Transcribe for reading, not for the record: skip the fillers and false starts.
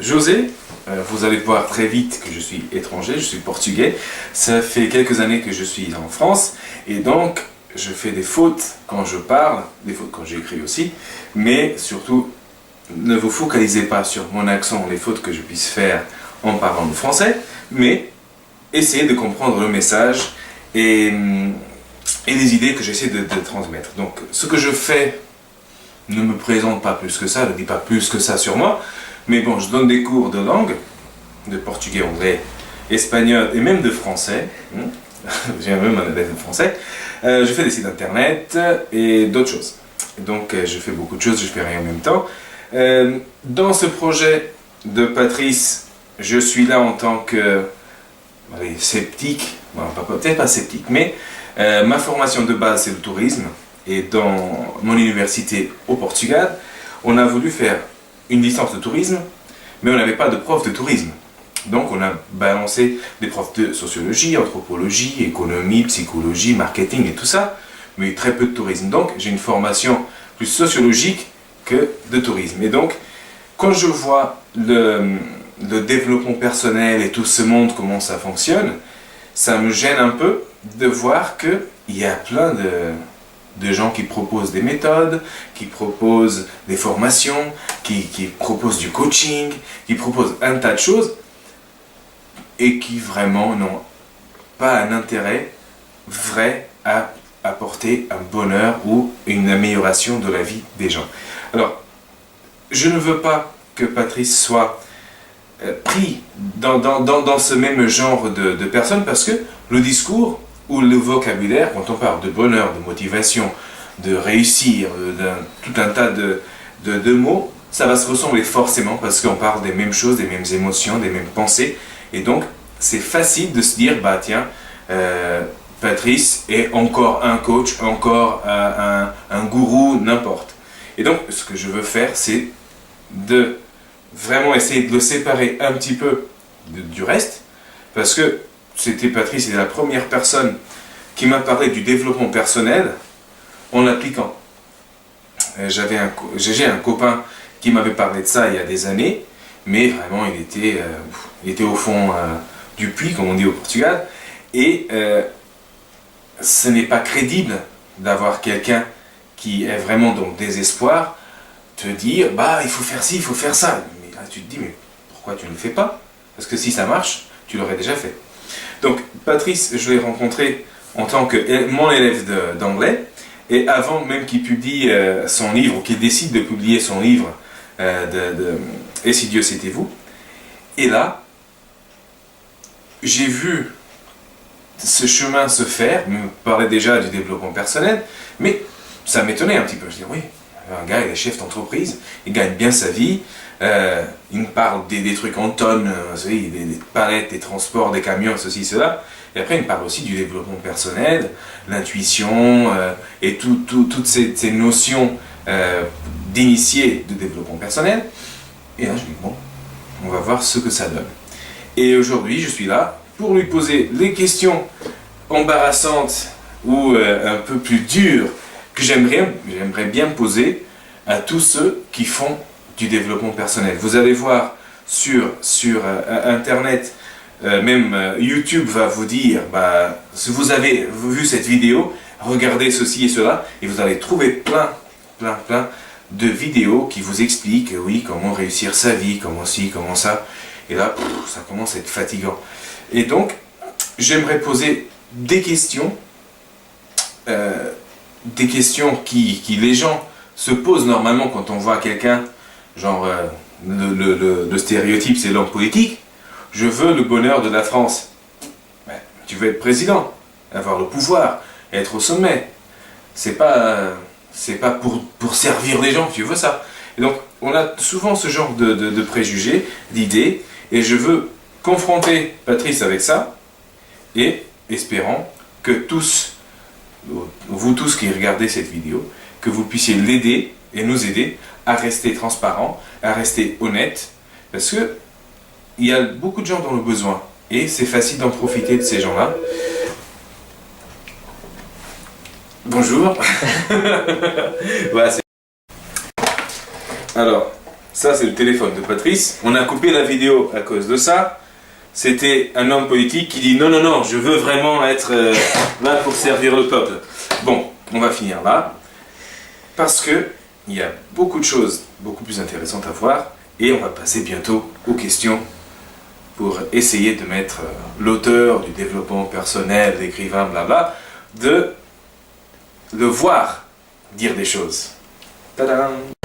José, vous allez voir très vite que je suis étranger, je suis portugais. Ça fait quelques années que je suis en France et donc je fais des fautes quand je parle, des fautes quand j'écris aussi, mais surtout ne vous focalisez pas sur mon accent, les fautes que je puisse faire en parlant le français, mais essayez de comprendre le message et les idées que j'essaie de transmettre. Donc ce que je fais ne me présente pas plus que ça, ne dit pas plus que ça sur moi, mais bon, je donne des cours de langue, de portugais, anglais, espagnol et même de français. J'ai même un élève de français. Je fais des sites internet et d'autres choses. Donc je fais beaucoup de choses, je fais rien en même temps. Dans ce projet de Patrice, je suis là en tant que sceptique, bon, peut-être pas sceptique, mais ma formation de base c'est le tourisme. Et dans mon université au Portugal, on a voulu faire une licence de tourisme, mais on n'avait pas de prof de tourisme. Donc on a balancé des profs de sociologie, anthropologie, économie, psychologie, marketing et tout ça, mais très peu de tourisme. Donc j'ai une formation plus sociologique que de tourisme. Et donc quand je vois le développement personnel et tout ce monde, comment ça fonctionne, ça me gêne un peu de voir qu'il y a plein de gens qui proposent des méthodes, qui proposent des formations, qui proposent du coaching, qui proposent un tas de choses et qui vraiment n'ont pas un intérêt vrai à apporter un bonheur ou une amélioration de la vie des gens. Alors, je ne veux pas que Patrice soit pris dans ce même genre de personnes parce que le discours ou le vocabulaire, quand on parle de bonheur, de motivation, de réussir, tout un tas de mots, ça va se ressembler forcément parce qu'on parle des mêmes choses, des mêmes émotions, des mêmes pensées. Et donc, c'est facile de se dire, bah tiens, Patrice est encore un coach, encore un gourou, n'importe. Et donc, ce que je veux faire, c'est de vraiment essayer de le séparer un petit peu du reste, parce que Patrice, il est la première personne qui m'a parlé du développement personnel en l'appliquant. J'ai un copain qui m'avait parlé de ça il y a des années, mais vraiment il était au fond du puits, comme on dit au Portugal, et ce n'est pas crédible d'avoir quelqu'un qui est vraiment dans le désespoir, te dire, bah il faut faire ci, il faut faire ça. Mais là tu te dis, mais pourquoi tu ne le fais pas? Parce que si ça marche, tu l'aurais déjà fait. Donc Patrice, je l'ai rencontré en tant que mon élève d'anglais, et avant même qu'il publie son livre, ou qu'il décide de publier son livre Et si Dieu c'était vous. Et là, j'ai vu ce chemin se faire, il me parlait déjà du développement personnel, mais ça m'étonnait un petit peu. Je dis oui, un gars il est chef d'entreprise, il gagne bien sa vie, il me parle des trucs en tonnes, des palettes, des transports, des camions, ceci, cela. Et après il me parle aussi du développement personnel, l'intuition et toutes ces notions d'initié de développement personnel. Et là je dis bon, on va voir ce que ça donne. Et aujourd'hui je suis là pour lui poser les questions embarrassantes ou un peu plus dures que j'aimerais bien poser à tous ceux qui font du développement personnel. Vous allez voir sur Internet, même YouTube va vous dire, bah, si vous avez vu cette vidéo, regardez ceci et cela, et vous allez trouver plein de vidéos qui vous expliquent, oui, comment réussir sa vie, comment ci, comment ça. Et là, ça commence à être fatigant. Et donc, j'aimerais poser des questions qui les gens se posent normalement quand on voit quelqu'un, genre le stéréotype c'est l'homme politique, je veux le bonheur de la France. Ben, tu veux être président, avoir le pouvoir, être au sommet. C'est pas pour servir les gens que tu veux ça. Et donc, on a souvent ce genre de préjugés, d'idées, et je veux confronter Patrice avec ça, et espérant que tous, vous tous qui regardez cette vidéo, que vous puissiez l'aider et nous aider à rester transparent, à rester honnête, parce que il y a beaucoup de gens dans le besoin, et c'est facile d'en profiter de ces gens-là. Bonjour. Voilà, alors, Ça, c'est le téléphone de Patrice. On a coupé la vidéo à cause de ça. C'était un homme politique qui dit non, non, non, je veux vraiment être là pour servir le peuple. Bon, on va finir là. Parce que il y a beaucoup de choses beaucoup plus intéressantes à voir. Et on va passer bientôt aux questions pour essayer de mettre l'auteur du développement personnel, l'écrivain, blabla, de le voir dire des choses. Tadam!